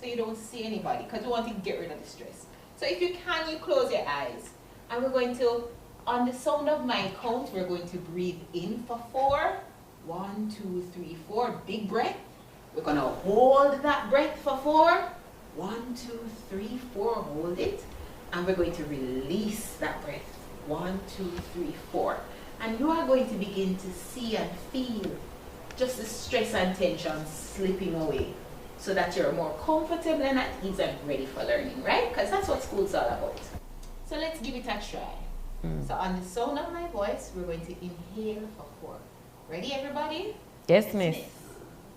so you don't see anybody, because we want to get rid of the stress. So if you can, you close your eyes. And we're going to, on the sound of my count, we're going to breathe in for 4. 1, 2, 3, 4. Big breath. We're going to hold that breath for 4. 1, 2, 3, 4. Hold it. And we're going to release that breath. 1, 2, 3, 4. And you are going to begin to see and feel just the stress and tension slipping away, so that you're more comfortable and at ease and ready for learning, right? Because that's what school's all about. So let's give it a try. So on the sound of my voice, we're going to inhale for 4. Ready, everybody? Yes, miss.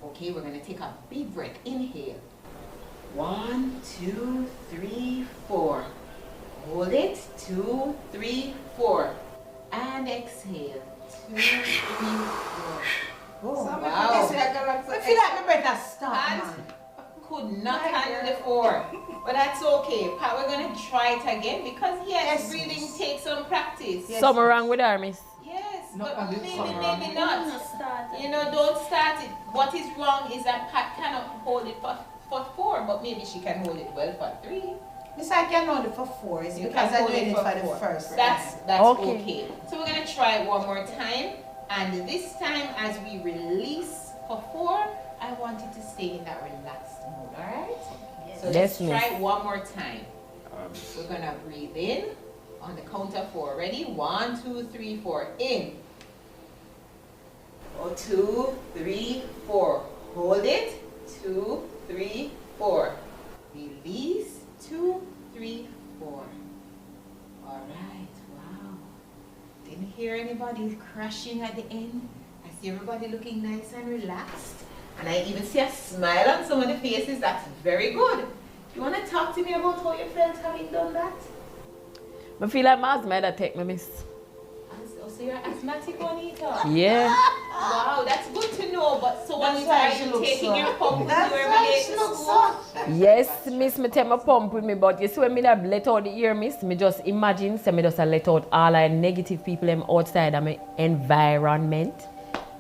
Okay, we're going to take a big breath. Inhale. 1, 2, 3, 4. Hold it. 2, 3, 4. And exhale. 2, 3, 4. Oh, wow. I feel like my breath has stopped. Could not handle the 4. But that's okay. Pat, we're going to try it again, because yes, breathing takes some practice. Yes, something wrong with her, miss. Yes, but maybe not. You know, don't start it. What is wrong is that Pat cannot hold it for 4, but maybe she can hold it well for 3. Miss, I can hold it for 4. It's because I did it for the first. That's okay. So we're going to try it one more time. And this time, as we release for 4, I want you to stay in that relaxed mode, alright? Yes. So let's try it one more time. We're going to breathe in on the count of 4. Ready? 1, 2, 3, 4. In. 2, 3, 4. Hold it. 2, 3, 4. Release. 2, 3, 4. Alright. Wow. Didn't hear anybody crashing at the end. I see everybody looking nice and relaxed. And I even see a smile on some of the faces. That's very good. You want to talk to me about how you felt having done that? I feel like my asthma take me, miss. So you're asthmatic, Juanita? Yeah. Wow, that's good to know. But so Juanita, are you taking your pump with you every day to school? Yes, miss, me take my pump with me, but you see when me that let out the ear, miss, me just imagine, say me just let out all the negative people them outside of my environment.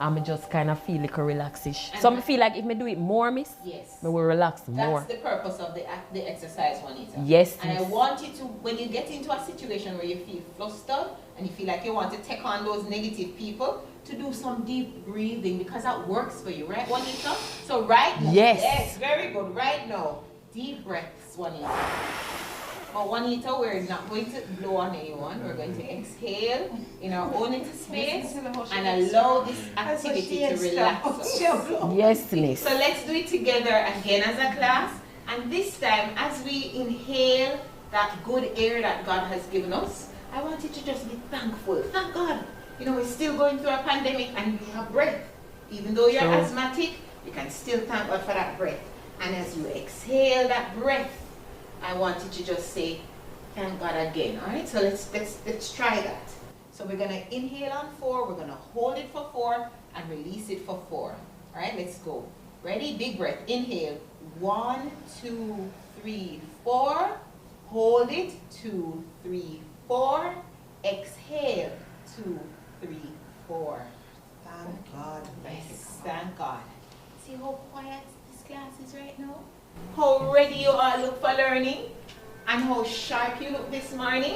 And I just kind of feel like a relaxation. So I feel like if I do it more, miss, yes, I will relax more. That's the purpose of the exercise, Juanita. Yes, and miss. I want you to, when you get into a situation where you feel flustered and you feel like you want to take on those negative people, to do some deep breathing, because that works for you, right, Juanita? So right now, yes, very good. Right now, deep breaths, Juanita. But Juanita, we're not going to blow on anyone. We're going to exhale in our own little space and allow this activity to relax us. Yes, miss. So let's do it together again as a class. And this time, as we inhale that good air that God has given us, I want you to just be thankful. Thank God. You know, we're still going through a pandemic and you have breath. Even though you're asthmatic, you can still thank God for that breath. And as you exhale that breath, I want you to just say, thank God again. Alright, so let's try that. So we're going to inhale on 4, we're going to hold it for 4, and release it for 4. Alright, let's go. Ready? Big breath. Inhale. 1, 2, 3, 4. Hold it. 2, 3, 4. Exhale. 2, 3, 4. Thank God. Yes, thank God. See how quiet this class is right now? How ready you all look for learning, and how sharp you look this morning.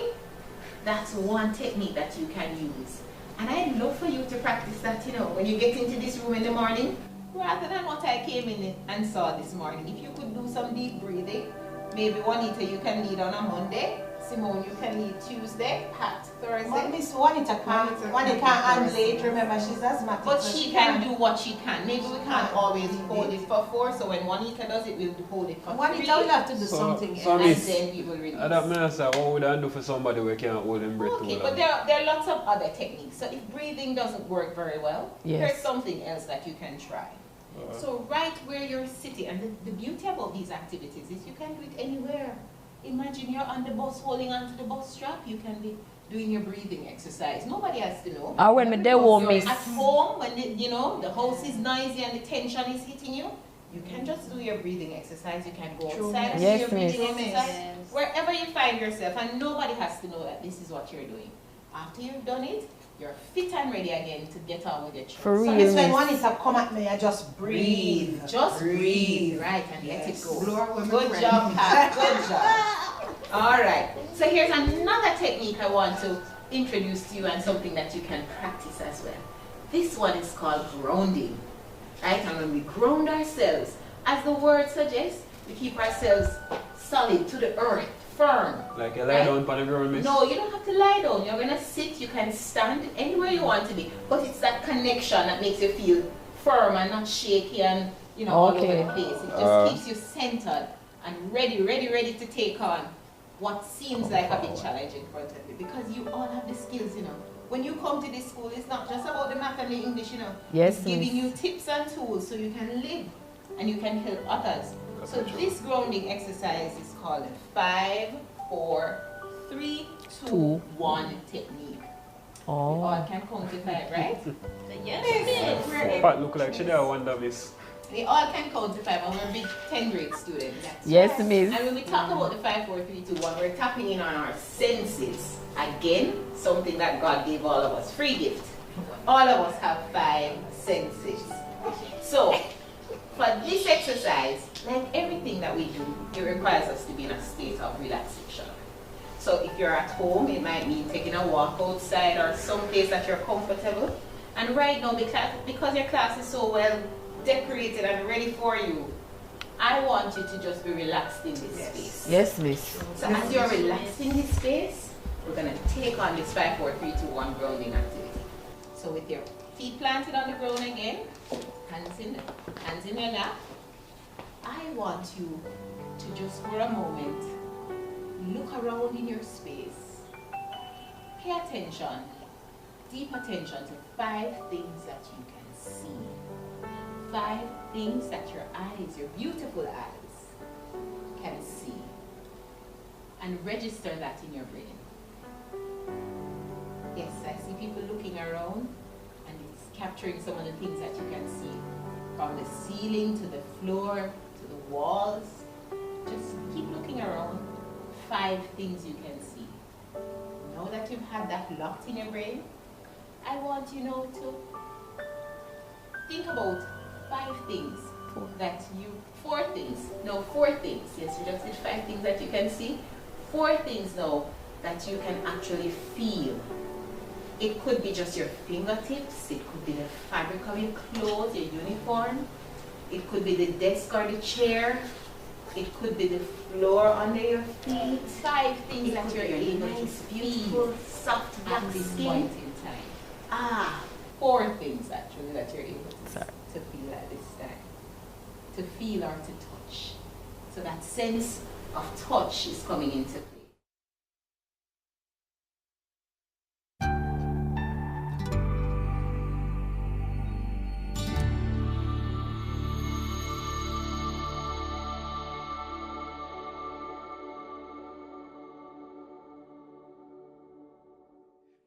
That's one technique that you can use. And I'd love for you to practice that, you know, when you get into this room in the morning, rather than what I came in and saw this morning. If you could do some deep breathing, maybe Juanita, you can lead on a Monday. Simone, you can lead Tuesday. Pat, Thursday. But Miss Juanita can't handle it. Remember, she's asthmatic. But she can do what she can. Maybe we can't always hold it for 4. So when Juanita does it, we'll hold it for 3. Juanita will have to do something else. And then we will release. I don't know, sir. What would I do for somebody who can't hold them breath? Okay, but there are lots of other techniques. So if breathing doesn't work very well, here's something else that you can try. So right where you're sitting, and the beauty about these activities is you can do it anywhere. Imagine you're on the bus holding onto the bus strap, you can be doing your breathing exercise. Nobody has to know. I when they won't miss. At home, when the house is noisy and the tension is hitting you, you can just do your breathing exercise. You can go outside and do your breathing exercise. Wherever you find yourself, and nobody has to know that this is what you're doing. After you've done it, you're fit and ready again to get on with your chores. For So real, this when miss. one is to come at me, I just breathe. Just breathe, right, and Yes. let it go. Blow away my Good friend. job, Pat. Good job. All right. So here's another technique I want to introduce to you, and something that you can practice as well. This one is called grounding, right? And when we ground ourselves, as the word suggests, we keep ourselves solid to the earth, firm. Like you lie down on the ground, miss? No, you don't have to lie down. You're gonna sit. You can stand anywhere you want to be, but it's that connection that makes you feel firm and not shaky and all over Okay. the place. It just keeps you centered and ready to take on what seems like a big challenge in front of you, because you all have the skills. When you come to this school, it's not just about the math and the English. Yes, it's giving miss. you tips and tools so you can live and you can help others. So this grounding exercise is called 5, 4, 3, 2, 1 technique. We all Oh. can count to 5, right? Yes. Pat look like she there wonder, miss. We all can count to 5, and we're big 10th grade students. Yes, miss. And when we talk about the 5, 4, 3, 2, 1, we're tapping in on our senses. Again, something that God gave all of us, free gift. All of us have 5 senses. So, for this exercise, like everything that we do, it requires us to be in a state of relaxation. So if you're at home, it might mean taking a walk outside or someplace that you're comfortable. And right now, because your class is so well decorated and ready for you, I want you to just be relaxed in this space. Yes, miss. So as you're relaxed in this space, we're going to take on this 5, 4, 3, 2, 1 grounding activity. So with your feet planted on the ground again, hands in your lap, I want you to just for a moment look around in your space. Pay attention, deep attention to 5 things that you can see. 5 things that your eyes, your beautiful eyes, can see. And register that in your brain. Yes, I see people looking around, and it's capturing some of the things that you can see. From the ceiling to the floor to the walls. Just keep looking around. 5 things you can see. Now that you've had that locked in your brain, I want you now to think about 5 things that you, 4 things. No, 4 things. Yes, you just did 5 things that you can see. 4 things now that you can actually feel. It could be just your fingertips, it could be the fabric of your clothes, your uniform, it could be the desk or the chair, it could be the floor under your feet. 5 things that you're able to feel soft black at this skin. point in time. 4 things actually that you're able to feel at this time. To feel or to touch. So that sense of touch is coming into play.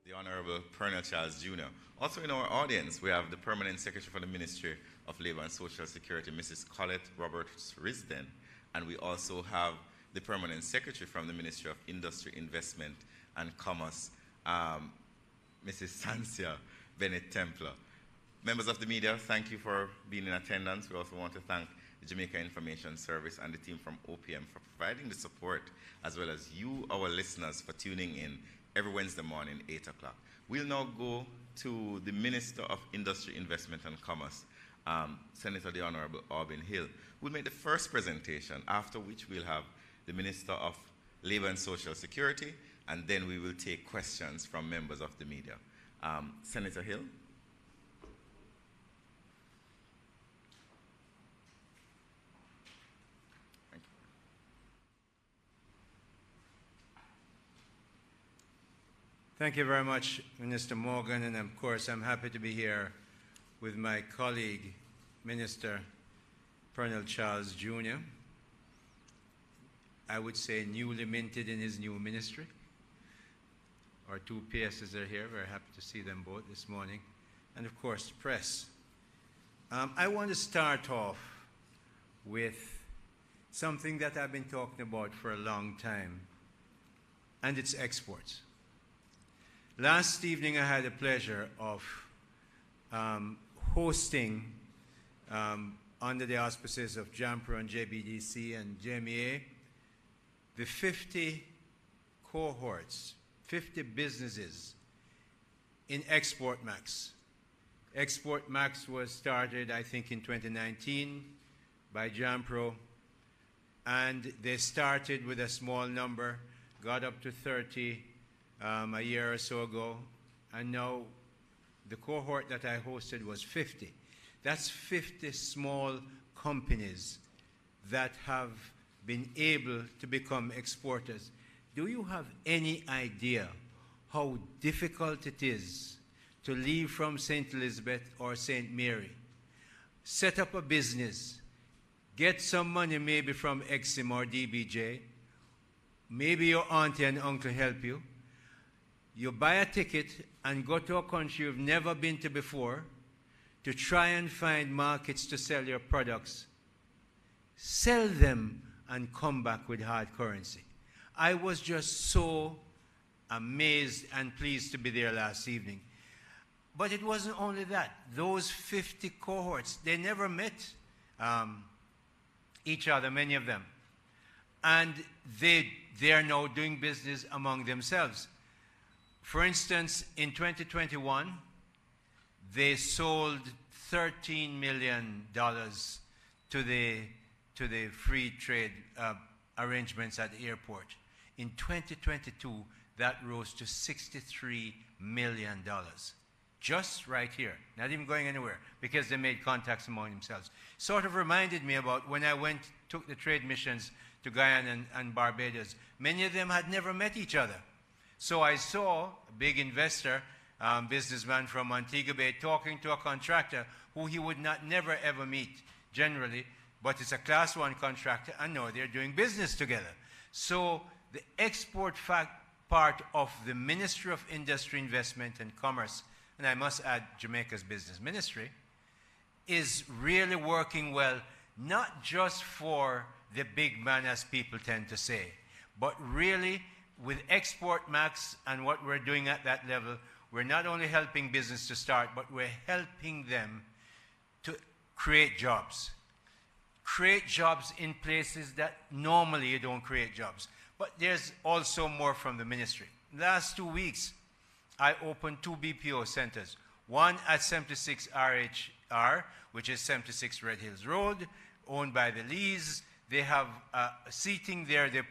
The Honorable Colonel Charles Jr. Also in our audience, we have the Permanent Secretary for the Ministry of Labor and Social Security, Mrs. Colette Roberts Risden, and we also have the Permanent Secretary from the Ministry of Industry, Investment and Commerce, Mrs. Sansia Bennett Templar. Members of the media, thank you for being in attendance. We also want to thank the Jamaica Information Service and the team from OPM for providing the support, as well as you, our listeners, for tuning in every Wednesday morning, 8 o'clock. We'll now go to the Minister of Industry, Investment and Commerce, Senator the Honorable Auburn Hill. We'll make the first presentation, after which we'll have the Minister of Labor and Social Security, and then we will take questions from members of the media. Senator Hill. Thank you very much, Minister Morgan, and of course I'm happy to be here with my colleague, Minister Colonel Charles Jr. I would say newly minted in his new ministry. Our 2 PSs are here, very happy to see them both this morning. And of course, the press. I want to start off with something that I've been talking about for a long time, and it's exports. Last evening, I had the pleasure of hosting, under the auspices of JAMPRO and JBDC and JMEA, the 50 cohorts, 50 businesses in Export Max. Export Max was started, I think, in 2019 by JAMPRO, and they started with a small number, got up to 30 a year or so ago, and now the cohort that I hosted was 50. That's 50 small companies that have been able to become exporters. Do you have any idea how difficult it is to leave from St. Elizabeth or St. Mary, set up a business, get some money maybe from Exim or DBJ, maybe your auntie and uncle help you, you buy a ticket and go to a country you've never been to before to try and find markets to sell your products, sell them and come back with hard currency. I was just so amazed and pleased to be there last evening. But it wasn't only that. Those 50 cohorts, they never met each other, many of them. And they are now doing business among themselves. For instance, in 2021, they sold $13 million to the free trade arrangements at the airport. In 2022, that rose to $63 million. Just right here, not even going anywhere, because they made contacts among themselves. Sort of reminded me about when I took the trade missions to Guyana and Barbados. Many of them had never met each other. So I saw a big investor, businessman from Montego Bay, talking to a contractor who he would never ever meet generally, but it's a class 1 contractor, and now they're doing business together. So the export part of the Ministry of Industry, Investment and Commerce, and I must add Jamaica's business ministry, is really working well, not just for the big man, as people tend to say, but really with Export Max and what we're doing at that level, we're not only helping business to start, but we're helping them to create jobs. Create jobs in places that normally you don't create jobs. But there's also more from the ministry. Last 2 weeks, I opened 2 BPO centers. One at 76 RHR, which is 76 Red Hills Road, owned by the Lees. They have seating there. They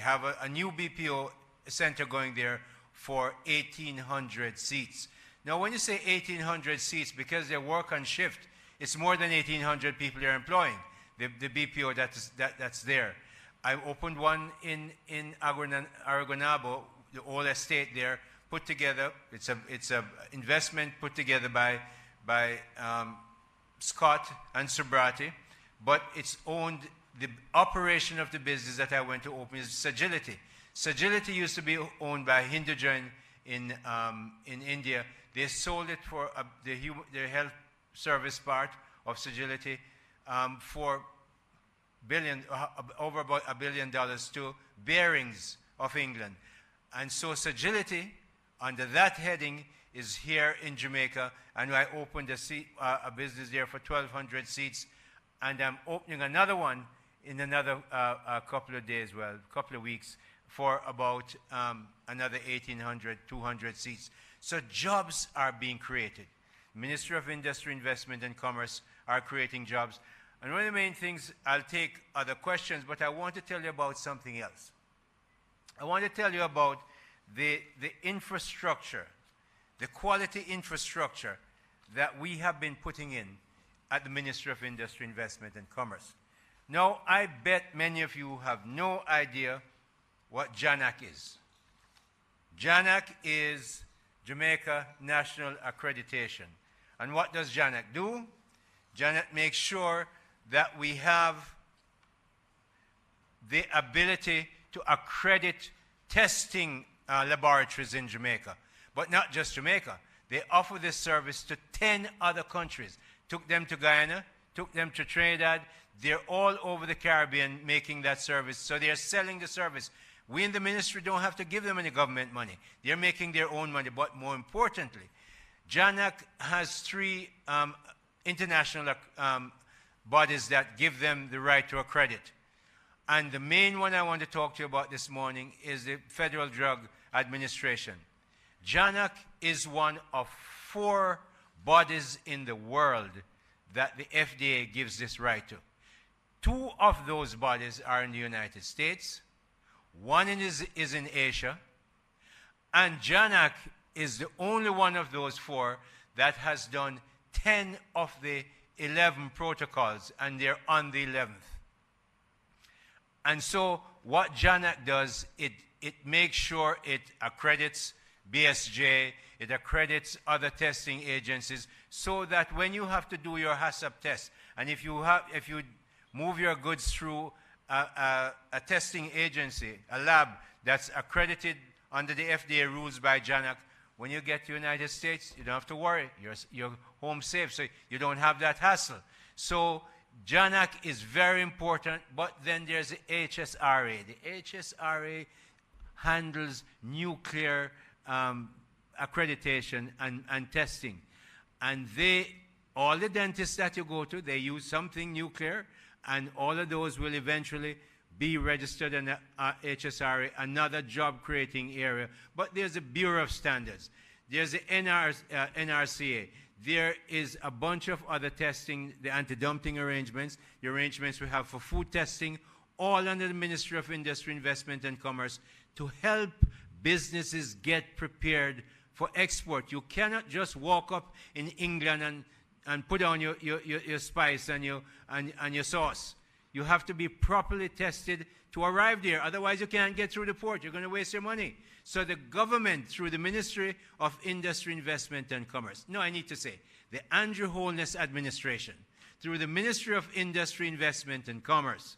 have a new BPO center going there for 1,800 seats. Now, when you say 1,800 seats, because they work on shift, it's more than 1,800 people they're employing, the BPO that's there. I opened one in Aragonabo, the old estate there, put together. It's a investment put together by Scott and Subrati, but it's owned. The operation of the business that I went to open is Sagility. Sagility used to be owned by Hinduja in India. They sold it for the health service part of Sagility for over about $1 billion to Bearings of England. And so Sagility, under that heading, is here in Jamaica, and I opened a business there for 1,200 seats, and I'm opening another one in another couple of days, couple of weeks, for about another 1,800, 200 seats. So jobs are being created. Ministry of Industry, Investment and Commerce are creating jobs. And one of the main things, I'll take other questions, but I want to tell you about something else. I want to tell you about the infrastructure, the quality infrastructure that we have been putting in at the Ministry of Industry, Investment and Commerce. Now, I bet many of you have no idea what JANAC is. JANAC is Jamaica National Accreditation. And what does JANAC do? JANAC makes sure that we have the ability to accredit testing laboratories in Jamaica. But not just Jamaica. They offer this service to 10 other countries. Took them to Guyana, took them to Trinidad. They're all over the Caribbean making that service. So they're selling the service. We in the ministry don't have to give them any government money. They're making their own money. But more importantly, JANAC has 3 international bodies that give them the right to accredit. And the main one I want to talk to you about this morning is the Federal Drug Administration. JANAC is one of 4 bodies in the world that the FDA gives this right to. 2 of those bodies are in the United States. 1 is in Asia. And JANAC is the only one of those 4 that has done 10 of the 11 protocols, and they're on the 11th. And so what JANAC does, it makes sure it accredits BSJ, it accredits other testing agencies, so that when you have to do your HACCP test, and if you move your goods through a testing agency, a lab that's accredited under the FDA rules by JANAC, when you get to the United States, you don't have to worry. You're home safe, so you don't have that hassle. So JANAC is very important, but then there's the HSRA. The HSRA handles nuclear accreditation and testing. And all the dentists that you go to, they use something nuclear, and all of those will eventually be registered in the HSRA, another job-creating area. But there's a Bureau of Standards. There's the NRCA. There is a bunch of other testing, the anti-dumping arrangements, the arrangements we have for food testing, all under the Ministry of Industry, Investment and Commerce, to help businesses get prepared for export. You cannot just walk up in England and put on your spice and your sauce. You have to be properly tested to arrive there. Otherwise, you can't get through the port. You're going to waste your money. So the government, through the Ministry of Industry, Investment and Commerce, no, I need to say, the Andrew Holness administration, through the Ministry of Industry, Investment and Commerce,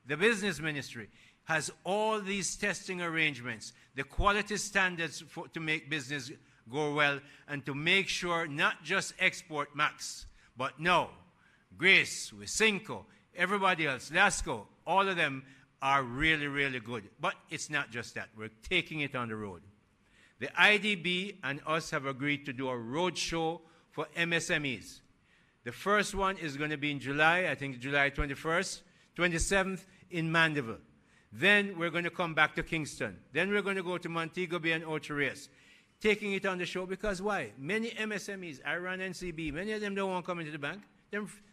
the Business Ministry, has all these testing arrangements, the quality standards to make business go well, and to make sure not just export max, but no, Grace, Wysinco, everybody else, Lasco, all of them are really, really good. But it's not just that. We're taking it on the road. The IDB and us have agreed to do a road show for MSMEs. The first one is going to be in July, I think July 21st, 27th in Mandeville. Then we're going to come back to Kingston. Then we're going to go to Montego Bay and Ocho Rios. Taking it on the show because why? Many MSMEs, I run NCB, many of them don't want to come into the bank.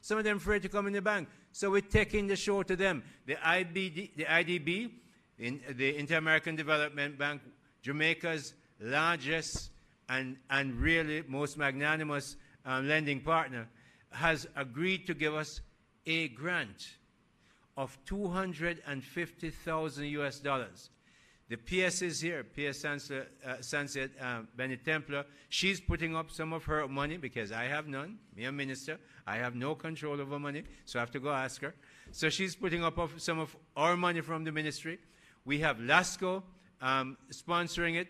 Some of them afraid to come in the bank. So we're taking the show to them. The IDB, the Inter-American Development Bank, Jamaica's largest and really most magnanimous lending partner, has agreed to give us a grant of $250,000 US. The PS is here, PS Sunset Bennett Templar. She's putting up some of her money because I have none. Me a minister, I have no control over money, so I have to go ask her. So she's putting up some of our money from the ministry. We have LASCO sponsoring it.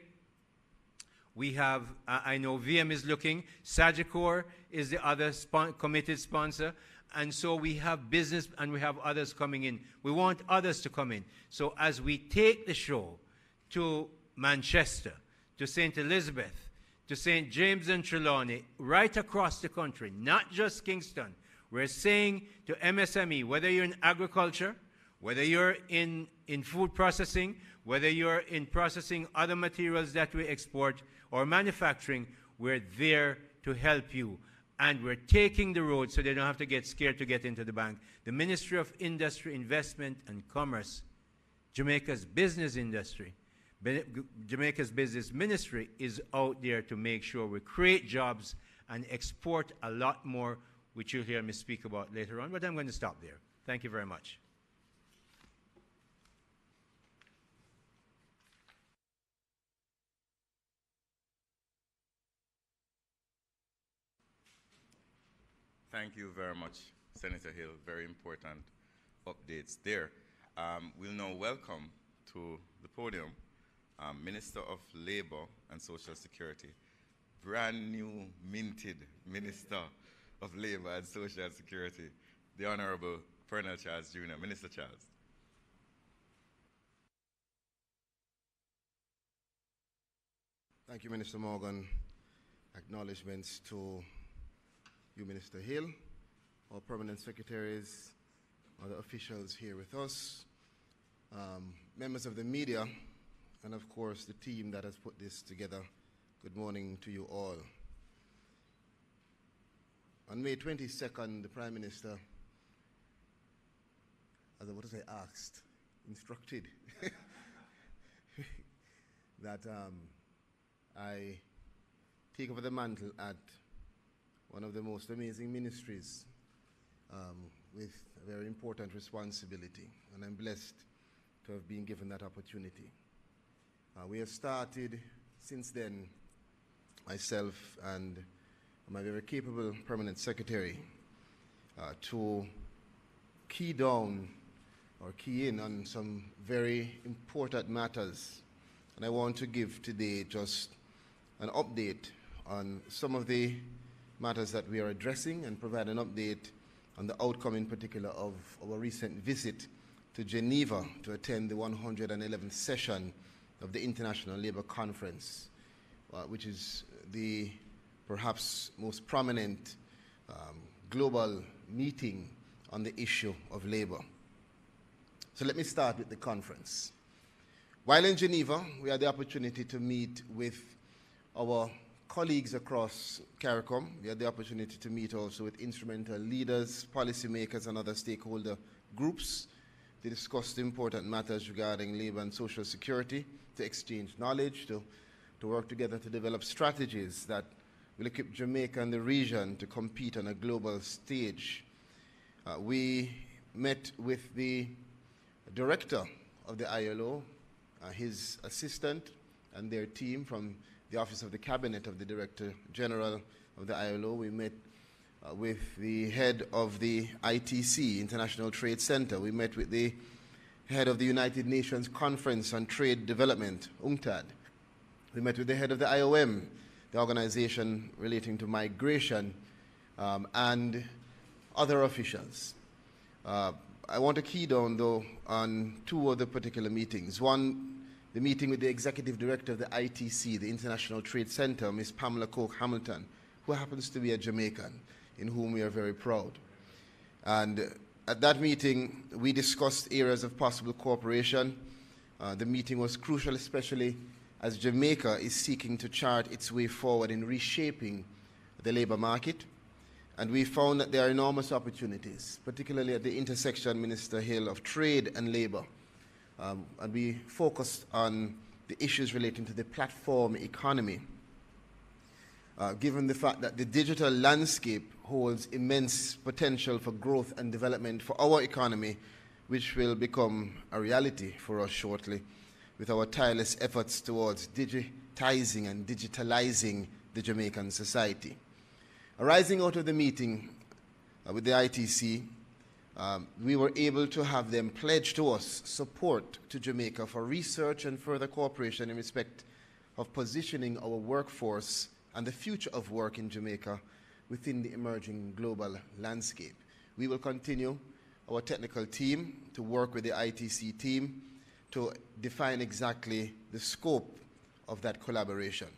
We have, I know VM is looking. Sagicor is the other committed sponsor. And so we have business and we have others coming in. We want others to come in. So as we take the show to Manchester, to St. Elizabeth, to St. James and Trelawney, right across the country, not just Kingston, we're saying to MSME, whether you're in agriculture, whether you're in food processing, whether you're in processing other materials that we export or manufacturing, we're there to help you. And we're taking the road so they don't have to get scared to get into the bank. The Ministry of Industry, Investment and Commerce, Jamaica's business industry, Jamaica's business ministry is out there to make sure we create jobs and export a lot more, which you'll hear me speak about later on. But I'm going to stop there. Thank you very much. Thank you very much, Senator Hill. Very important updates there. We'll now welcome to the podium Minister of Labor and Social Security, brand new minted Minister of Labor and Social Security, the Honorable Colonel Charles Jr. Minister Charles. Thank you, Minister Morgan. Acknowledgements to you, Minister Hill, our permanent secretaries, other officials here with us, members of the media, and of course the team that has put this together. Good morning to you all. On May 22nd, the Prime Minister, instructed that I take over the mantle at one of the most amazing ministries with a very important responsibility, and I'm blessed to have been given that opportunity. We have started since then, myself and my very capable permanent secretary, to key down or key in on some very important matters. And I want to give today just an update on some of the matters that we are addressing and provide an update on the outcome in particular of our recent visit to Geneva to attend the 111th session of the International Labour Conference, which is the perhaps most prominent global meeting on the issue of labour. So let me start with the conference. While in Geneva, we had the opportunity to meet with our colleagues across CARICOM. We had the opportunity to meet also with instrumental leaders, policymakers, and other stakeholder groups to discuss the important matters regarding labour and social security, to exchange knowledge, to work together to develop strategies that will equip Jamaica and the region to compete on a global stage. We met with the director of the ILO, his assistant, and their team from the Office of the Cabinet of the Director General of the ILO. We met with the head of the ITC, International Trade Center. We met with the head of the United Nations Conference on Trade Development, UNCTAD. We met with the head of the IOM, the organization relating to migration, and other officials. I want to key down, though, on two other particular meetings. One, the meeting with the Executive Director of the ITC, the International Trade Center, Ms. Pamela Coke-Hamilton, who happens to be a Jamaican, in whom we are very proud. And at that meeting, we discussed areas of possible cooperation. The meeting was crucial, especially as Jamaica is seeking to chart its way forward in reshaping the labor market. And we found that there are enormous opportunities, particularly at the intersection, Minister Hill, of trade and labor. And we focused on the issues relating to the platform economy, given the fact that the digital landscape holds immense potential for growth and development for our economy, which will become a reality for us shortly with our tireless efforts towards digitizing and digitalizing the Jamaican society. Arising out of the meeting with the ITC, we were able to have them pledge to us support to Jamaica for research and further cooperation in respect of positioning our workforce and the future of work in Jamaica within the emerging global landscape. We will continue our technical team to work with the ITC team to define exactly the scope of that collaboration.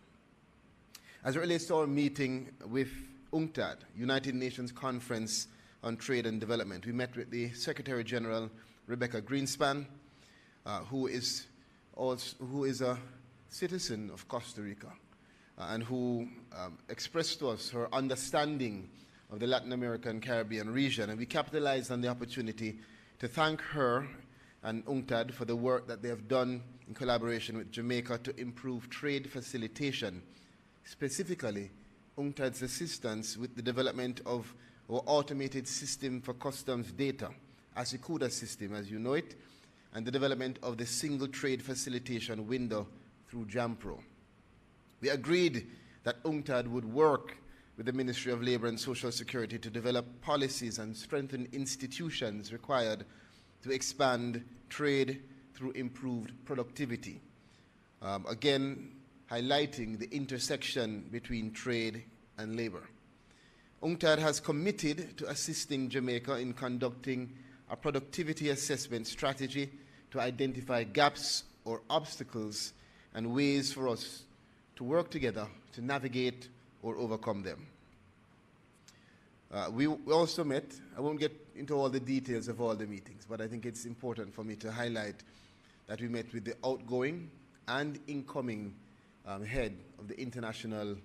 As it relates to our meeting with UNCTAD, United Nations Conference on Trade and Development, we met with the Secretary General, Rebecca Greenspan, who is a citizen of Costa Rica, and who expressed to us her understanding of the Latin American Caribbean region. And we capitalized on the opportunity to thank her and UNCTAD for the work that they have done in collaboration with Jamaica to improve trade facilitation, specifically UNCTAD's assistance with the development of our automated system for customs data, ASICUDA system as you know it, and the development of the single trade facilitation window through JAMPRO. We agreed that UNCTAD would work with the Ministry of Labour and Social Security to develop policies and strengthen institutions required to expand trade through improved productivity. Again, highlighting the intersection between trade and labour. UNCTAD has committed to assisting Jamaica in conducting a productivity assessment strategy to identify gaps or obstacles and ways for us to work together to navigate or overcome them. We also met, I won't get into all the details of all the meetings, but I think it's important for me to highlight that we met with the outgoing and incoming head of the International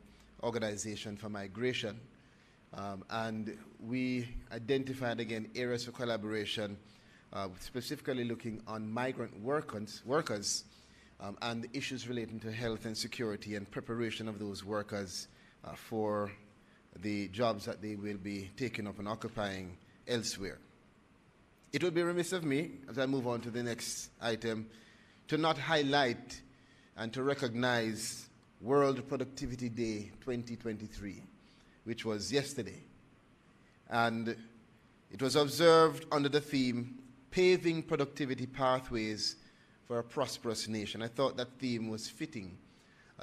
Organization for Migration, and we identified again areas for collaboration, specifically looking on migrant workers and the issues relating to health and security and preparation of those workers for the jobs that they will be taking up and occupying elsewhere. It would be remiss of me, as I move on to the next item, to not highlight and to recognize World Productivity Day 2023, which was yesterday. And it was observed under the theme, Paving Productivity Pathways for a Prosperous Nation. I thought that theme was fitting,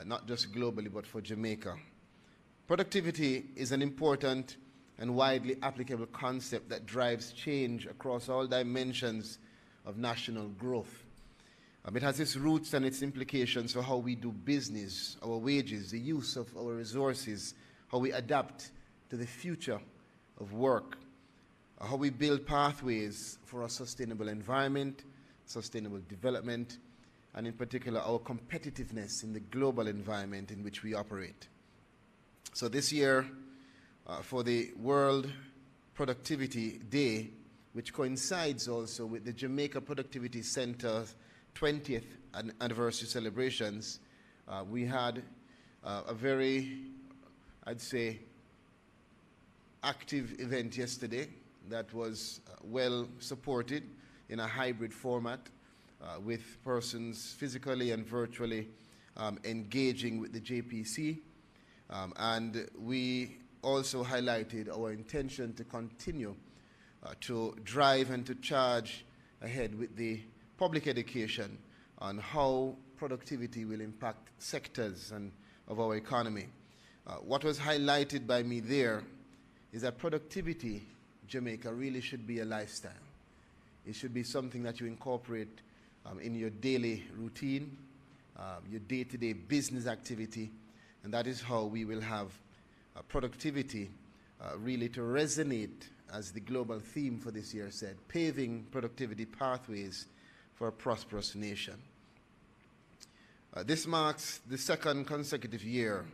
not just globally, but for Jamaica. Productivity is an important and widely applicable concept that drives change across all dimensions of national growth. It has its roots and its implications for how we do business, our wages, the use of our resources, how we adapt to the future of work, how we build pathways for a sustainable environment, sustainable development, and in particular our competitiveness in the global environment in which we operate. So this year, for the World Productivity Day, which coincides also with the Jamaica Productivity Center's 20th anniversary celebrations, we had a very, I'd say, active event yesterday that was well supported in a hybrid format with persons physically and virtually engaging with the JPC. And we also highlighted our intention to continue to drive and to charge ahead with the public education on how productivity will impact sectors of our economy. What was highlighted by me there is that productivity, Jamaica, really should be a lifestyle. It should be something that you incorporate in your daily routine, your day-to-day business activity, and that is how we will have productivity really to resonate, as the global theme for this year said, paving productivity pathways for a prosperous nation. This marks the second consecutive year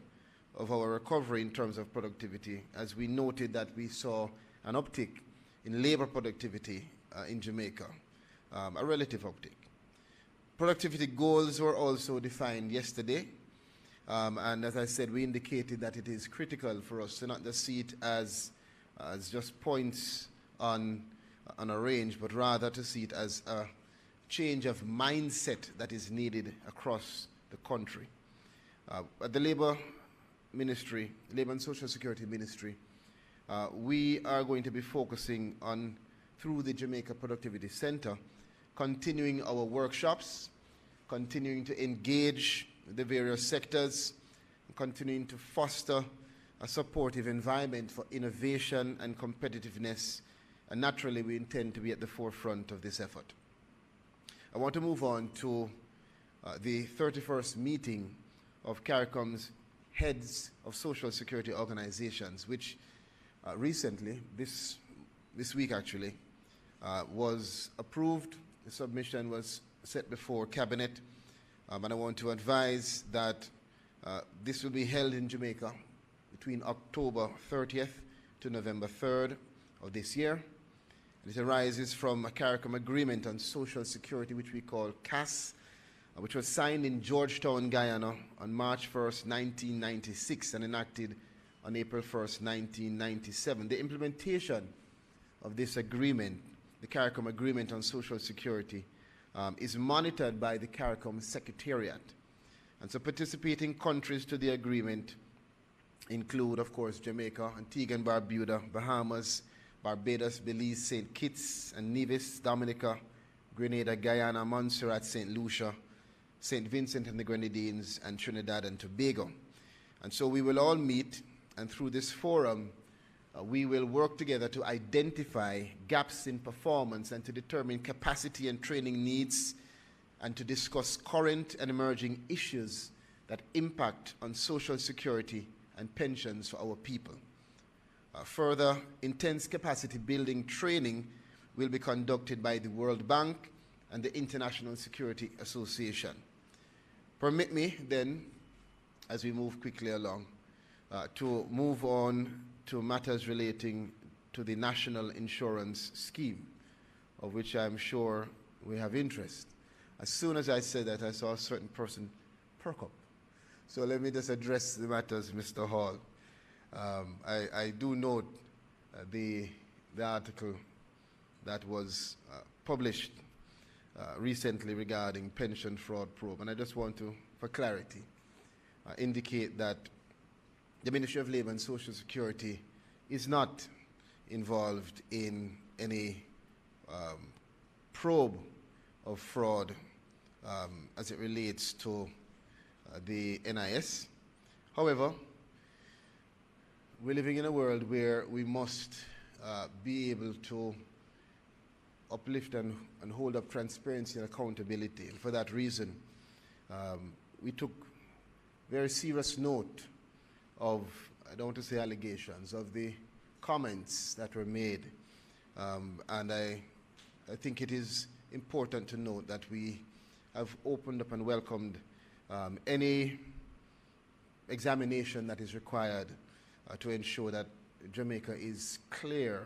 of our recovery in terms of productivity, as we noted that we saw an uptick in labor productivity in Jamaica, a relative uptick. Productivity goals were also defined yesterday, and as I said, we indicated that it is critical for us to not just see it as just points on a range, but rather to see it as a change of mindset that is needed across the country. At the Labor Ministry, Labor and Social Security Ministry, we are going to be focusing on, through the Jamaica Productivity Center, continuing our workshops, continuing to engage the various sectors, continuing to foster a supportive environment for innovation and competitiveness, and naturally we intend to be at the forefront of this effort. I want to move on to the 31st meeting of CARICOM's heads of social security organizations, which recently, this week actually, was approved. The submission was set before Cabinet, and I want to advise that this will be held in Jamaica between October 30th to November 3rd of this year. It arises from a CARICOM agreement on social security, which we call CAS, which was signed in Georgetown, Guyana on March 1st, 1996 and enacted on April 1st, 1997. The implementation of this agreement, the CARICOM agreement on social security, is monitored by the CARICOM Secretariat. And so participating countries to the agreement include, of course, Jamaica, Antigua and Barbuda, Bahamas, Barbados, Belize, St. Kitts and Nevis, Dominica, Grenada, Guyana, Montserrat, St. Lucia, St. Vincent and the Grenadines, and Trinidad and Tobago. And so we will all meet, and through this forum, we will work together to identify gaps in performance and to determine capacity and training needs, and to discuss current and emerging issues that impact on social security and pensions for our people. Further, intense capacity building training will be conducted by the World Bank and the International Security Association. Permit me then, as we move quickly along, to move on to matters relating to the National Insurance Scheme, of which I'm sure we have interest. As soon as I said that, I saw a certain person perk up. So let me just address the matters, Mr. Hall. I do note the article that was published recently regarding pension fraud probe, and I just want to, for clarity, indicate that the Ministry of Labour and Social Security is not involved in any probe of fraud as it relates to the NIS. However, we're living in a world where we must be able to uplift and hold up transparency and accountability. And for that reason, we took very serious note of, I don't want to say allegations, of the comments that were made. And I think it is important to note that we have opened up and welcomed any examination that is required to ensure that Jamaica is clear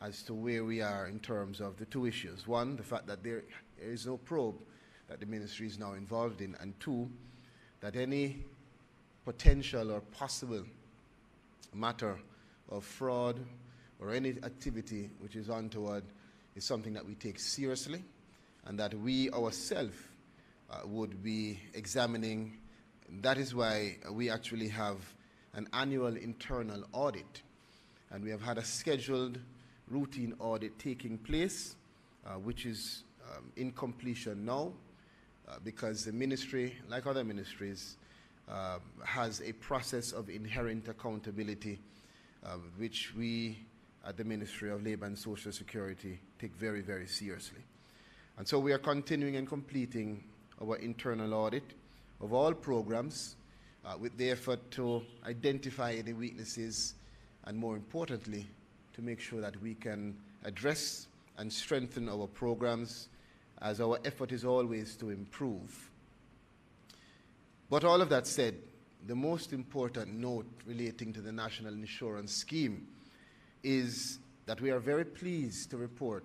as to where we are in terms of the two issues. One, the fact that there is no probe that the ministry is now involved in, and two, that any potential or possible matter of fraud or any activity which is untoward is something that we take seriously, and that we ourselves would be examining. That is why we actually have an annual internal audit, and we have had a scheduled routine audit taking place, which is in completion now, because the ministry, like other ministries, has a process of inherent accountability, which we at the Ministry of Labour and Social Security take very, very seriously. And so we are continuing and completing our internal audit of all programs with the effort to identify any weaknesses and, more importantly, to make sure that we can address and strengthen our programs, as our effort is always to improve. But all of that said, the most important note relating to the National Insurance Scheme is that we are very pleased to report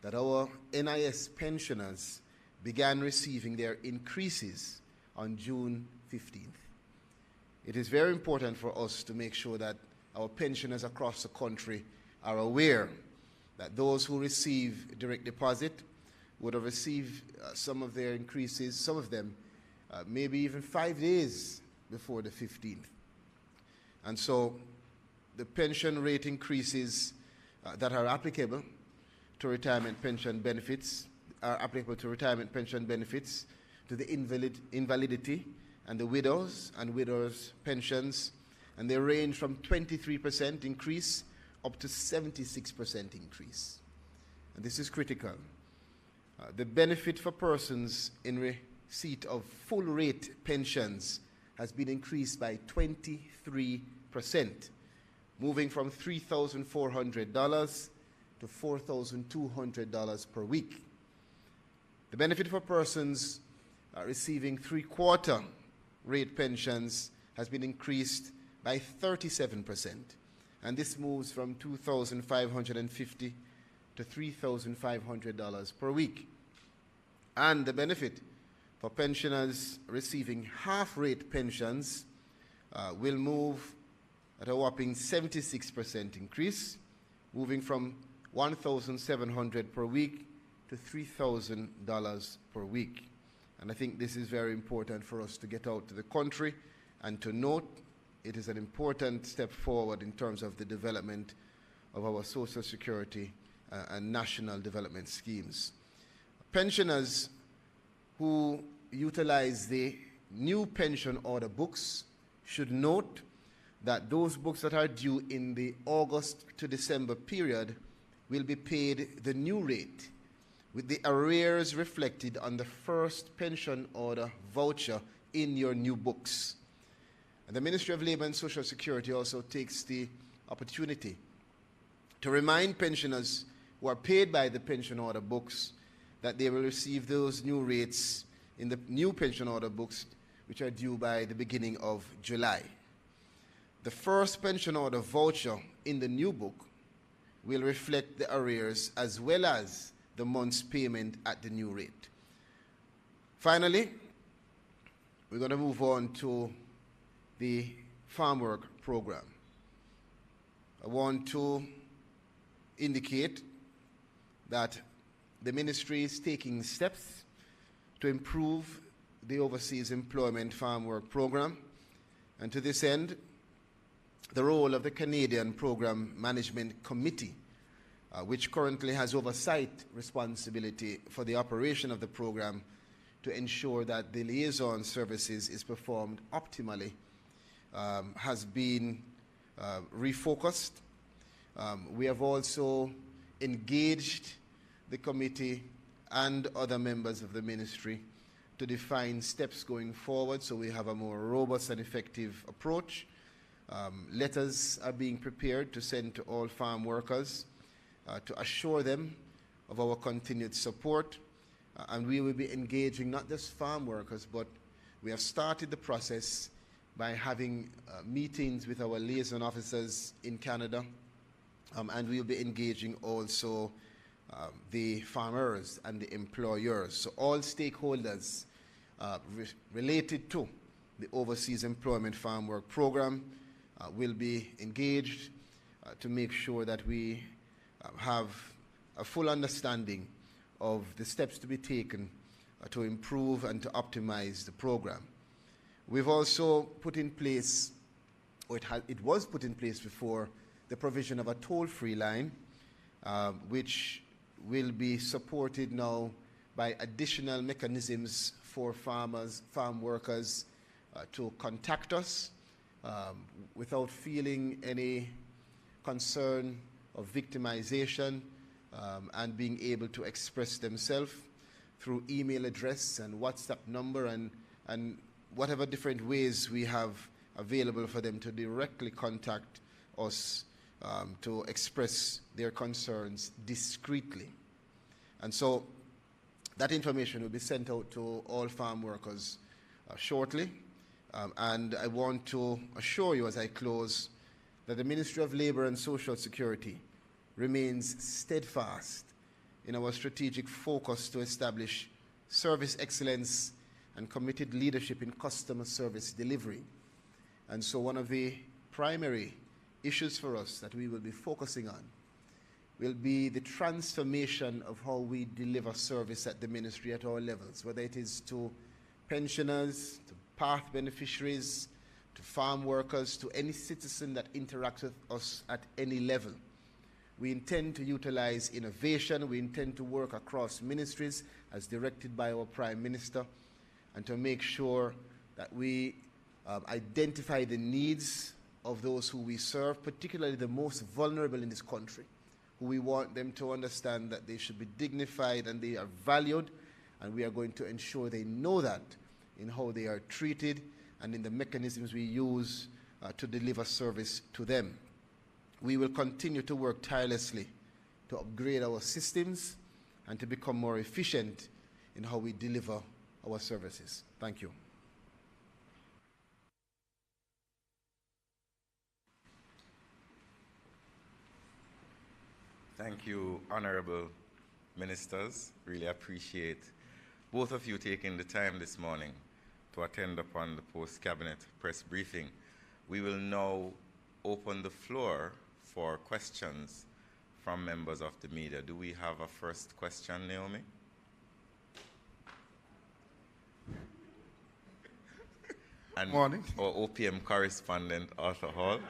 that our NIS pensioners began receiving their increases on June 15th. It is very important for us to make sure that our pensioners across the country are aware that those who receive direct deposit would have received some of their increases, some of them maybe even 5 days before the 15th. And so the pension rate increases that are applicable to retirement pension benefits are applicable to retirement pension benefits, to the invalidity and the widows and widows' pensions, and they range from 23% increase up to 76% increase. And this is critical. The benefit for persons in receipt of full rate pensions has been increased by 23%, moving from $3,400 to $4,200 per week. The benefit for persons receiving three-quarter rate pensions has been increased by 37%, and this moves from $2,550 to $3,500 per week. And the benefit for pensioners receiving half-rate pensions will move at a whopping 76% increase, moving from $1,700 per week to $3,000 per week. And I think this is very important for us to get out to the country and to note. It is an important step forward in terms of the development of our social security and national development schemes. Pensioners who utilize the new pension order books should note that those books that are due in the August to December period will be paid the new rate, with the arrears reflected on the first pension order voucher in your new books. And the Ministry of Labour and Social Security also takes the opportunity to remind pensioners who are paid by the pension order books that they will receive those new rates in the new pension order books, which are due by the beginning of July. The first pension order voucher in the new book will reflect the arrears as well as the month's payment at the new rate. Finally, we're going to move on to the farm work program. I want to indicate that the ministry is taking steps to improve the Overseas Employment Farm Work Program, and to this end, the role of the Canadian Program Management Committee, which currently has oversight responsibility for the operation of the program to ensure that the liaison services is performed optimally, has been refocused. We have also engaged the committee and other members of the ministry to define steps going forward so we have a more robust and effective approach. Letters are being prepared to send to all farm workers to assure them of our continued support. And we will be engaging not just farm workers, but we have started the process by having meetings with our liaison officers in Canada, and we will be engaging also the farmers and the employers. So all stakeholders related to the Overseas Employment Farm Work Program will be engaged to make sure that we have a full understanding of the steps to be taken to improve and to optimize the program. We've also put in place, or it was put in place before, the provision of a toll-free line, which will be supported now by additional mechanisms for farmers, farm workers to contact us without feeling any concern of victimization, and being able to express themselves through email address and WhatsApp number and whatever different ways we have available for them to directly contact us to express their concerns discreetly. And so that information will be sent out to all farm workers shortly. And I want to assure you as I close that the Ministry of Labour and Social Security remains steadfast in our strategic focus to establish service excellence and committed leadership in customer service delivery. And so one of the primary issues for us that we will be focusing on will be the transformation of how we deliver service at the ministry at all levels, whether it is to pensioners, to path beneficiaries, to farm workers, to any citizen that interacts with us at any level. We intend to utilize innovation. We intend to work across ministries as directed by our Prime Minister, and to make sure that we identify the needs of those who we serve, particularly the most vulnerable in this country, who we want them to understand that they should be dignified and they are valued, and we are going to ensure they know that in how they are treated and in the mechanisms we use to deliver service to them. We will continue to work tirelessly to upgrade our systems and to become more efficient in how we deliver our services. Thank you. Thank you, Honorable Ministers. Really appreciate both of you taking the time this morning to attend upon the post-cabinet press briefing. We will now open the floor for questions from members of the media. Do we have a first question, Naomi? And morning. Our OPM correspondent, Arthur Hall.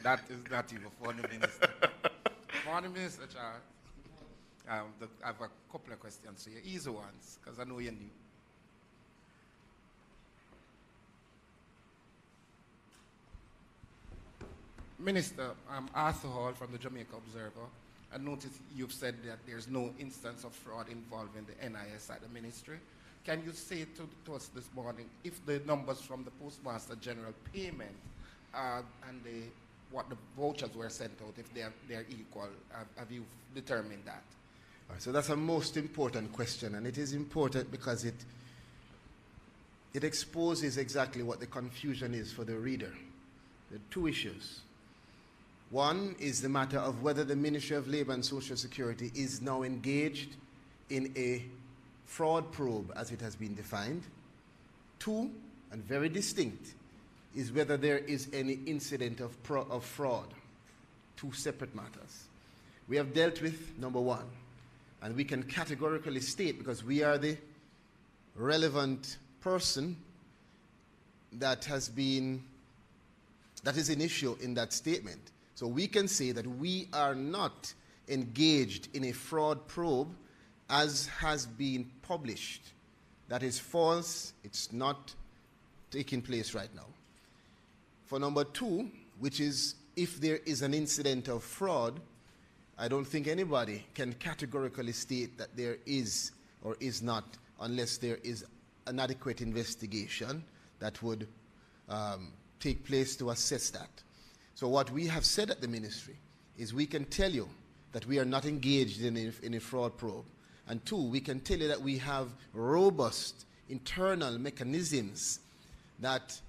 That is not even funny, Minister. Morning, Minister Charles. I have a couple of questions for you, easy ones, because I know you're new. Minister, I'm Arthur Hall from the Jamaica Observer. I noticed you've said that there's no instance of fraud involving the NIS at the ministry. can you say to us this morning if the numbers from the Postmaster General payment and what the vouchers were sent out, if they're equal? Have you determined that? All right, so that's a most important question, and it is important because it exposes exactly what the confusion is for the reader. There are two issues. One is the matter of whether the Ministry of Labour and Social Security is now engaged in a fraud probe as it has been defined. Two, and very distinct, is whether there is any incident of fraud. Two separate matters. We have dealt with number one, and we can categorically state, because we are the relevant person that is an issue in that statement. So we can say that we are not engaged in a fraud probe as has been published. That is false. It's not taking place right now. For number two, which is if there is an incident of fraud, I don't think anybody can categorically state that there is or is not unless there is an adequate investigation that would take place to assess that. So what we have said at the ministry is we can tell you that we are not engaged in a fraud probe. And two, we can tell you that we have robust internal mechanisms that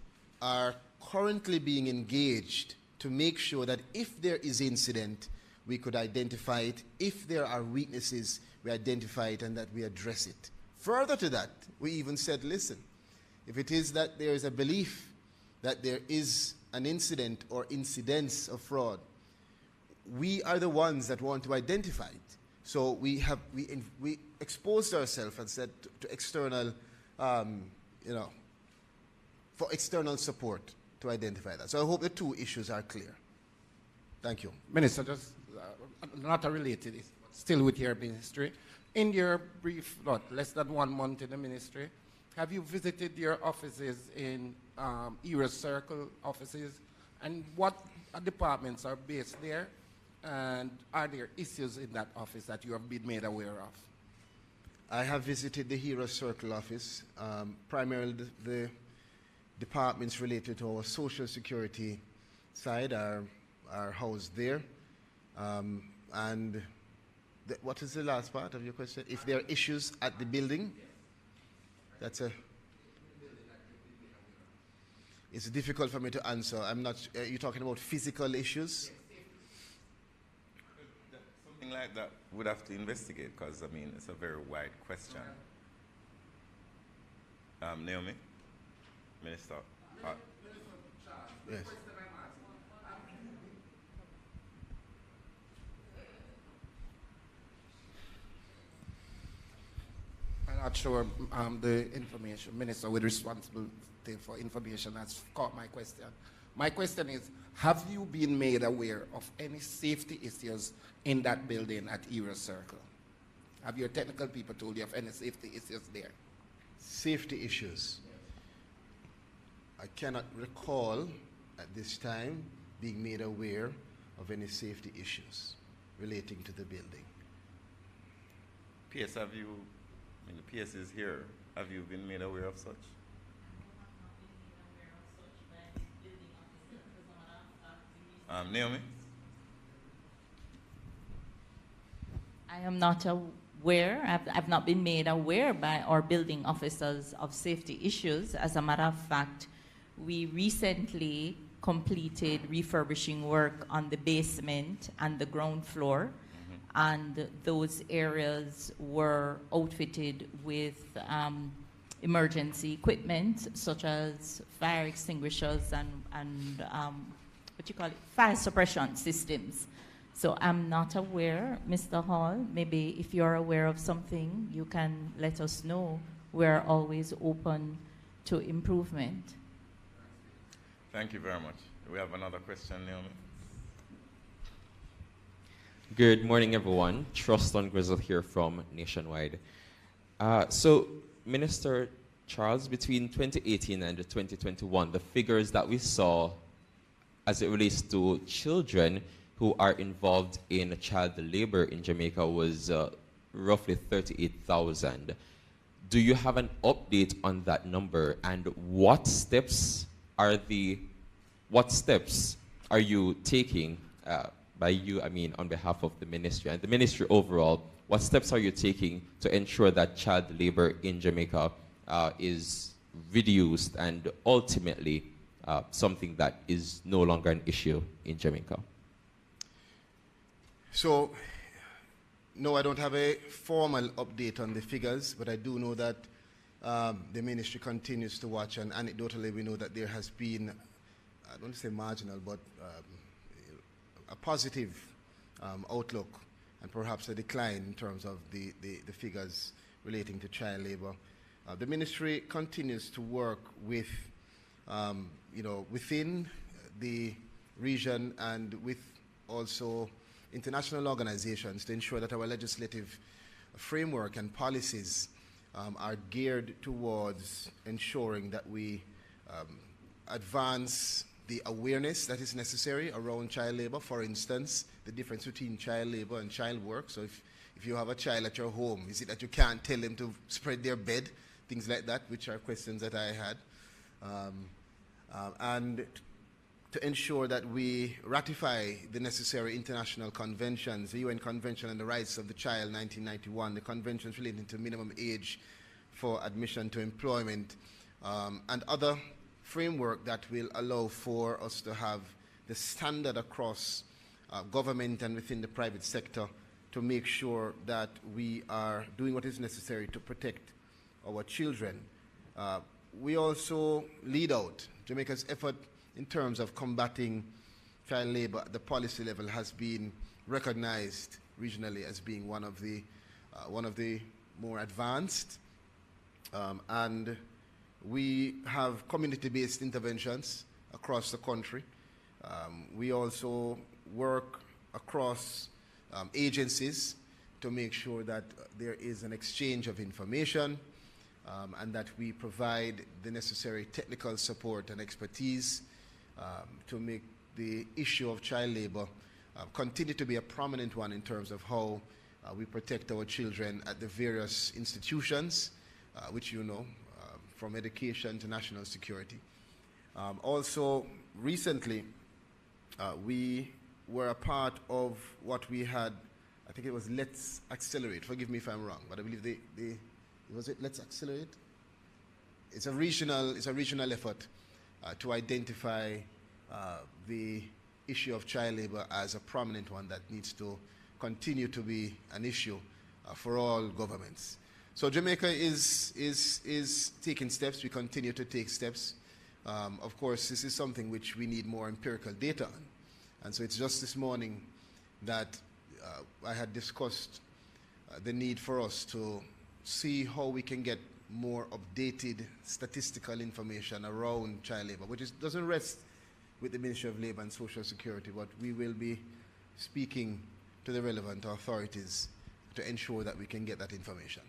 are currently being engaged to make sure that if there is incident, we could identify it. If there are weaknesses, we identify it and that we address it. Further to that, we even said, listen, if it is that there is a belief that there is an incident or incidents of fraud, we are the ones that want to identify it. So we exposed ourselves and said to external, for external support to identify that. So I hope the two issues are clear. Thank you. Minister, just not a related issue, but still with your ministry. In your brief, less than 1 month in the ministry, have you visited your offices in ERA Circle offices? And what departments are based there? And are there issues in that office that you have been made aware of? I have visited the Hero Circle office, primarily the departments related to our social security side are housed there. What is the last part of your question? If there are issues at the building, it's difficult for me to answer. I'm not. You're talking about physical issues? Something like that would have to investigate, because I mean it's a very wide question. Naomi, Minister. Yes. I'm not sure the information minister with responsibility for information has caught my question. My question is, have you been made aware of any safety issues in that building at ERA Circle? Have your technical people told you of any safety issues there? Safety issues. I cannot recall at this time being made aware of any safety issues relating to the building. PS, have you, I mean, the PS is here, have you been made aware of such? Naomi? I am not aware, I've not been made aware by our building officers of safety issues. As a matter of fact, we recently completed refurbishing work on the basement and the ground floor, and those areas were outfitted with emergency equipment such as fire extinguishers and what you call it, fire suppression systems. So I'm not aware, Mr. Hall. Maybe if you're aware of something, you can let us know. We're always open to improvement. Thank you very much. We have another question, Naomi. Good morning, everyone. Truston Grizzle here from Nationwide. So, Minister Charles, between 2018 and 2021, the figures that we saw as it relates to children who are involved in child labor in Jamaica was roughly 38,000. do you have an update on that number, and what steps are you taking, by you, I mean, on behalf of the ministry and the ministry overall, what steps are you taking to ensure that child labor in Jamaica is reduced and ultimately something that is no longer an issue in Jamaica? So, no, I don't have a formal update on the figures, but I do know that the ministry continues to watch, and anecdotally we know that there has been, I don't want to say marginal, but a positive outlook and perhaps a decline in terms of the figures relating to child labor. The ministry continues to work with, within the region and with also international organizations to ensure that our legislative framework and policies are geared towards ensuring that we advance the awareness that is necessary around child labor. For instance, the difference between child labor and child work. So if you have a child at your home, is it that you can't tell them to spread their bed? Things like that, which are questions that I had. And to ensure that we ratify the necessary international conventions, the UN Convention on the Rights of the Child, 1991, the conventions relating to minimum age for admission to employment, and other framework that will allow for us to have the standard across government and within the private sector to make sure that we are doing what is necessary to protect our children. We also lead out Jamaica's effort in terms of combating child labor at the policy level has been recognized regionally as being one of the more advanced, and we have community-based interventions across the country. We also work across agencies to make sure that there is an exchange of information, and that we provide the necessary technical support and expertise to make the issue of child labor continue to be a prominent one in terms of how we protect our children at the various institutions, which you know, from education to national security. Also, recently, we were a part of what we had, I think it was Let's Accelerate, forgive me if I'm wrong, but I believe was it Let's Accelerate? It's a regional effort to identify the issue of child labor as a prominent one that needs to continue to be an issue for all governments. So Jamaica is taking steps. We continue to take steps. Of course, this is something which we need more empirical data on. And so it's just this morning that I had discussed the need for us to see how we can get more updated statistical information around child labor, which doesn't rest with the Ministry of Labor and Social Security, but we will be speaking to the relevant authorities to ensure that we can get that information.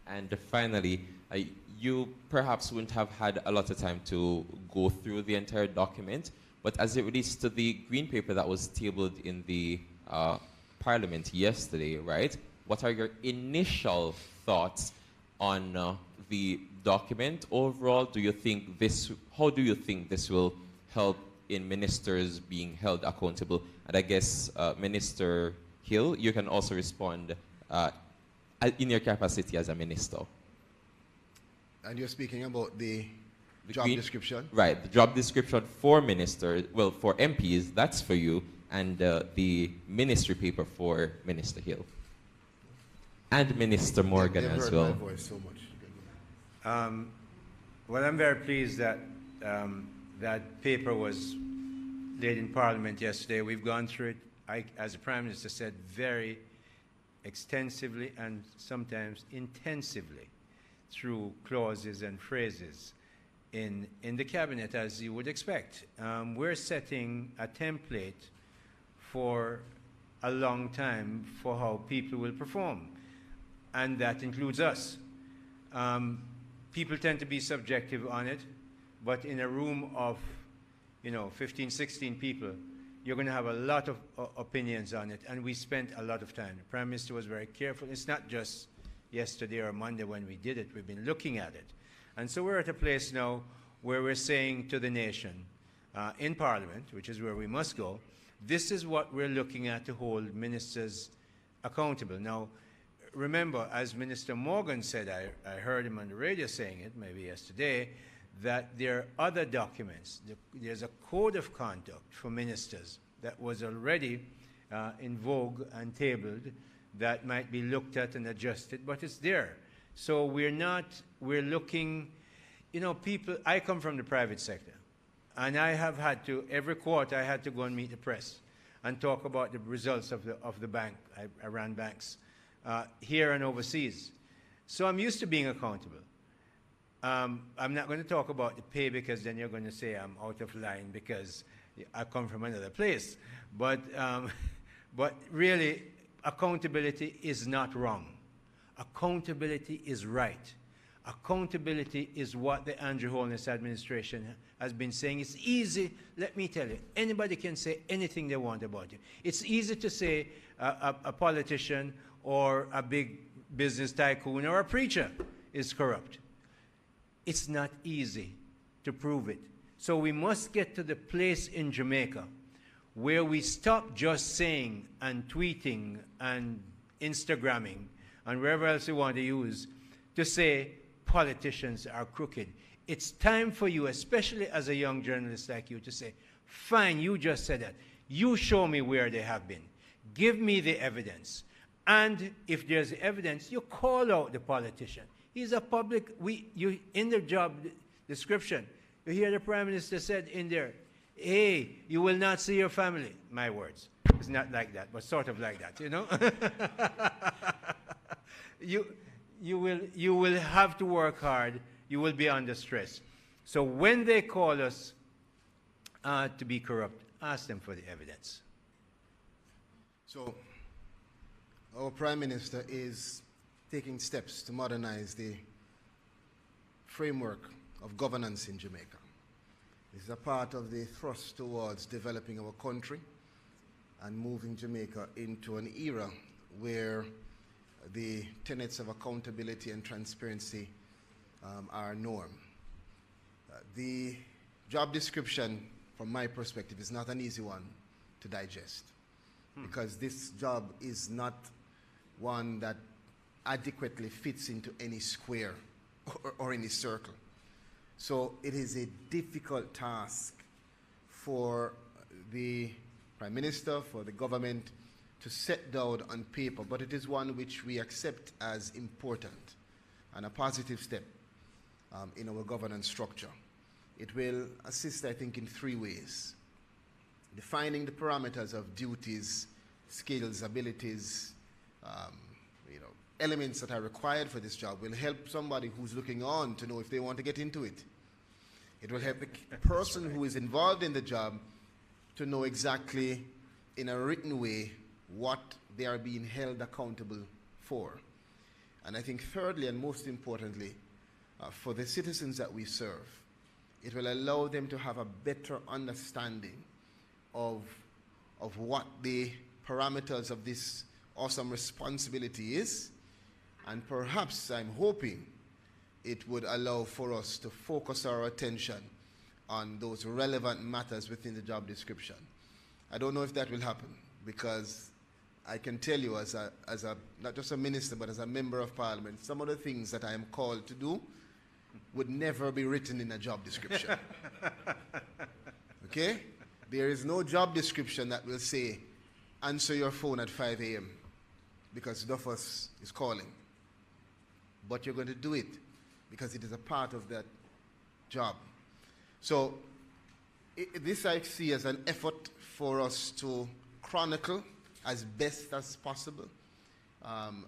And finally, you perhaps wouldn't have had a lot of time to go through the entire document, but as it relates to the green paper that was tabled in the Parliament yesterday, right? What are your initial thoughts on the document overall? How do you think this will help in ministers being held accountable? And I guess Minister Hill, you can also respond in your capacity as a minister. And you're speaking about the job description? Right, the job description for ministers, well, for MPs, that's for you, and the ministry paper for Minister Hill. And Minister Morgan as well. My voice so much. Well, I'm very pleased that that paper was laid in Parliament yesterday. We've gone through it, as the Prime Minister said, very extensively and sometimes intensively through clauses and phrases in the Cabinet, as you would expect. We're setting a template for a long time for how people will perform, and that includes us. People tend to be subjective on it, but in a room of 15, 16 people, you're going to have a lot of opinions on it, and we spent a lot of time. The Prime Minister was very careful. It's not just, yesterday or Monday when we did it. We've been looking at it. And so we're at a place now where we're saying to the nation in Parliament, which is where we must go, this is what we're looking at to hold ministers accountable. Now, remember, as Minister Morgan said, I heard him on the radio saying it, maybe yesterday, that there are other documents. There's a code of conduct for ministers that was already in vogue and tabled that might be looked at and adjusted, but it's there. So we're looking, you know, people, I come from the private sector, and I have had to, every quarter I had to go and meet the press and talk about the results of the bank. I ran banks here and overseas. So I'm used to being accountable. I'm not going to talk about the pay because then you're going to say I'm out of line because I come from another place. But really, accountability is not wrong. Accountability is right. Accountability is what the Andrew Holness administration has been saying. It's easy, let me tell you, anybody can say anything they want about you. It's easy to say a politician or a big business tycoon or a preacher is corrupt. It's not easy to prove it. So we must get to the place in Jamaica where we stop just saying and tweeting and Instagramming and wherever else you want to use to say politicians are crooked. It's time for you, especially as a young journalist like you, to say, fine, you just said that. You show me where they have been. Give me the evidence. And if there's evidence, you call out the politician. He's a public, in the job description, you hear the Prime Minister said in there, hey, you will not see your family. My words. It's not like that, but sort of like that, you know? You will have to work hard. You will be under stress. So when they call us to be corrupt, ask them for the evidence. So our Prime Minister is taking steps to modernize the framework of governance in Jamaica. This is a part of the thrust towards developing our country and moving Jamaica into an era where the tenets of accountability and transparency are norm. The job description, from my perspective, is not an easy one to digest because this job is not one that adequately fits into any square or any circle. So it is a difficult task for the Prime Minister, for the government to set down on paper, but it is one which we accept as important and a positive step in our governance structure. It will assist, I think, in three ways. Defining the parameters of duties, skills, abilities, elements that are required for this job will help somebody who's looking on to know if they want to get into it. It will help the person who is involved in the job to know exactly in a written way what they are being held accountable for. And I think thirdly and most importantly, for the citizens that we serve, it will allow them to have a better understanding of what the parameters of this awesome responsibility is. And perhaps, I'm hoping, it would allow for us to focus our attention on those relevant matters within the job description. I don't know if that will happen because I can tell you as a not just a minister, but as a member of parliament, some of the things that I am called to do would never be written in a job description. Okay? There is no job description that will say, answer your phone at 5 a.m. because Duffus is calling. But you're going to do it because it is a part of that job. So this I see as an effort for us to chronicle as best as possible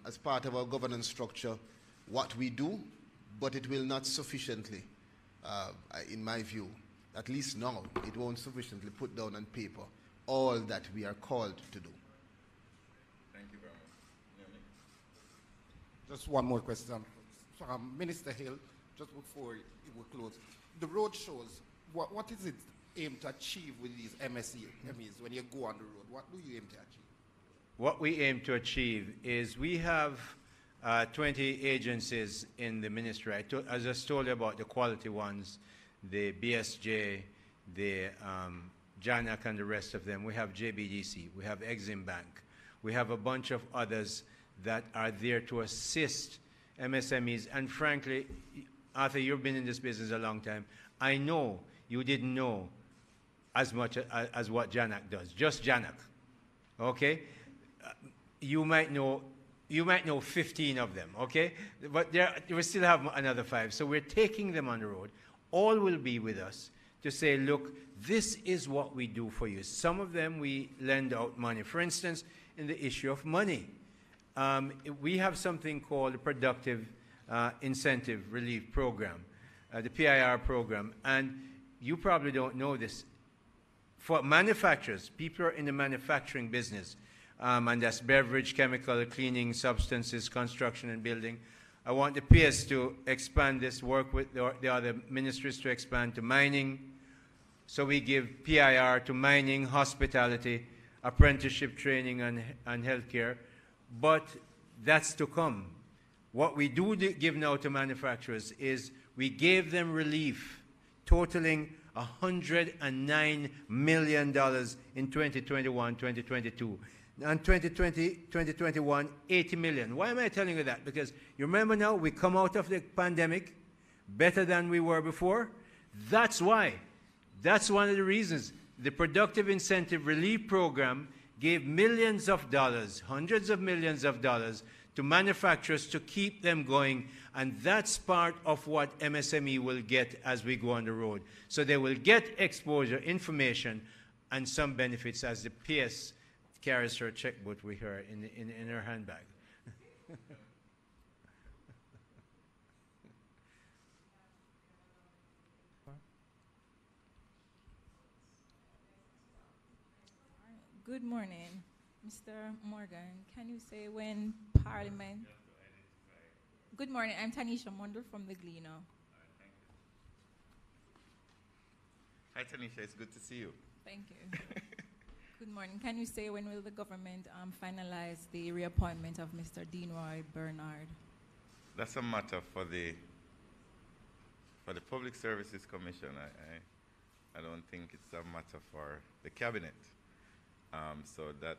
as part of our governance structure what we do, but it will not sufficiently, in my view, at least now, it won't sufficiently put down on paper all that we are called to do. Thank you very much. Just one more question. Minister Hill, just before we close, the road shows, what is it aimed to achieve with these MEs when you go on the road? What do you aim to achieve? What we aim to achieve is we have 20 agencies in the ministry. I just told you about the quality ones, the BSJ, the JANAC and the rest of them. We have JBDC, we have Exim Bank, we have a bunch of others that are there to assist MSMEs. And frankly, Arthur, you've been in this business a long time. I know you didn't know as much as what JANAC does, just JANAC, okay? You might know 15 of them, okay? But we still have another 5. So we're taking them on the road. All will be with us to say, look, this is what we do for you. Some of them we lend out money. For instance, in the issue of money, we have something called the Productive Incentive Relief Program, the PIR program. And you probably don't know this. For manufacturers, people who are in the manufacturing business, and that's beverage, chemical, cleaning, substances, construction, and building. I want the PS to expand this, work with the other ministries to expand to mining. So we give PIR to mining, hospitality, apprenticeship training, and healthcare. But that's to come. What we do give now to manufacturers is we gave them relief totaling $109 million in 2021, 2022. And 2020, 2021, 80 million. Why am I telling you that? Because you remember now, we come out of the pandemic better than we were before. That's why. That's one of the reasons. The Productive Incentive Relief Program gave millions of dollars, hundreds of millions of dollars to manufacturers to keep them going. And that's part of what MSME will get as we go on the road. So they will get exposure, information, and some benefits as the PS carries her checkbook with her in her handbag. Good morning, Mr. Morgan. Can you say when Parliament... Good morning, I'm Tanisha Mundle from the Gleaner. Hi Tanisha, it's good to see you. Thank you. Good morning. Can you say when will the government finalize the reappointment of Mr. Deanroy Bernard? That's a matter for the Public Services Commission. I don't think it's a matter for the cabinet. So that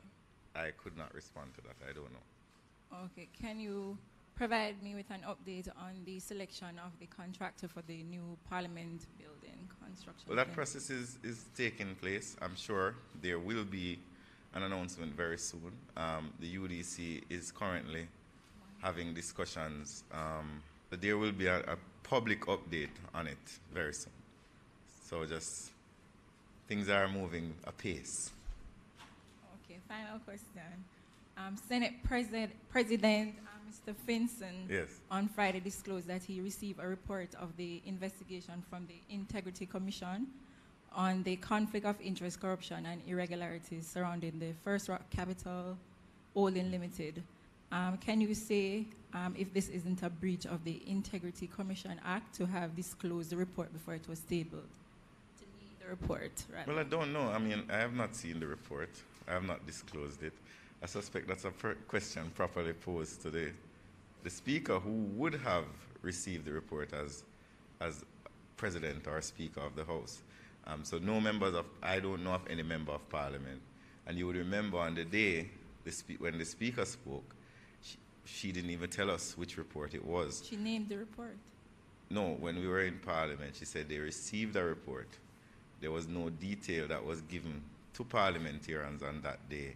I could not respond to that. I don't know. Okay. Can you provide me with an update on the selection of the contractor for the new Parliament building construction? Well, that process is taking place. I'm sure there will be an announcement very soon. The UDC is currently having discussions, but there will be a public update on it very soon. So just things are moving apace. Okay, final question. Senate President Mr. Finson on Friday disclosed that he received a report of the investigation from the Integrity Commission on the conflict of interest, corruption, and irregularities surrounding the First Rock Capital Holding Limited. Can you say if this isn't a breach of the Integrity Commission Act to have disclosed the report before it was tabled? To need the report, rather. Well, I don't know. I mean, I have not seen the report. I have not disclosed it. I suspect that's a question properly posed to the Speaker, who would have received the report as President or Speaker of the House. So no members of, I don't know of any member of Parliament. And you would remember on the day when the Speaker spoke, she didn't even tell us which report it was. She named the report. No, when we were in Parliament, she said they received a report. There was no detail that was given to parliamentarians on that day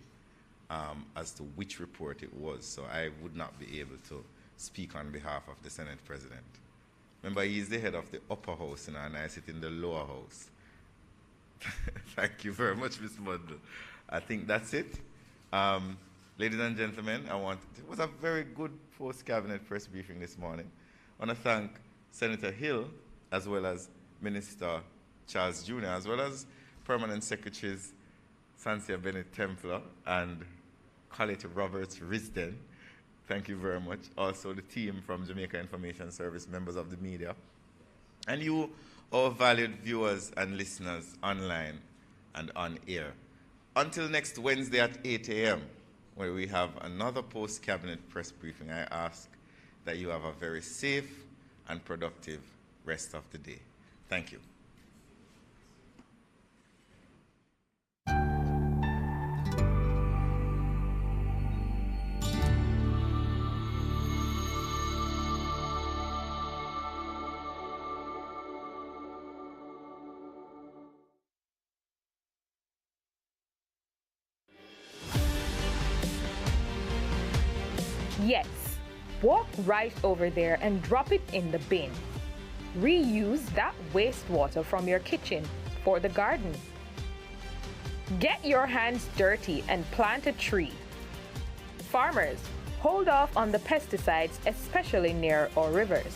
as to which report it was. So I would not be able to speak on behalf of the Senate President. Remember, he's the head of the upper house, and I sit in the lower house. Thank you very much, Mr. Mundle. I think that's it. Ladies and gentlemen, it was a very good post-cabinet press briefing this morning. I want to thank Senator Hill, as well as Minister Charles Jr., as well as Permanent Secretaries Sansia Bennett-Templer and Colette Roberts-Risden. Thank you very much. Also the team from Jamaica Information Service, members of the media. And you, our valued viewers and listeners online and on air. Until next Wednesday at 8 a.m., where we have another post-cabinet press briefing. I ask that you have a very safe and productive rest of the day. Thank you. Yes, walk right over there and drop it in the bin. Reuse that wastewater from your kitchen for the garden. Get your hands dirty and plant a tree. Farmers, hold off on the pesticides, especially near our rivers.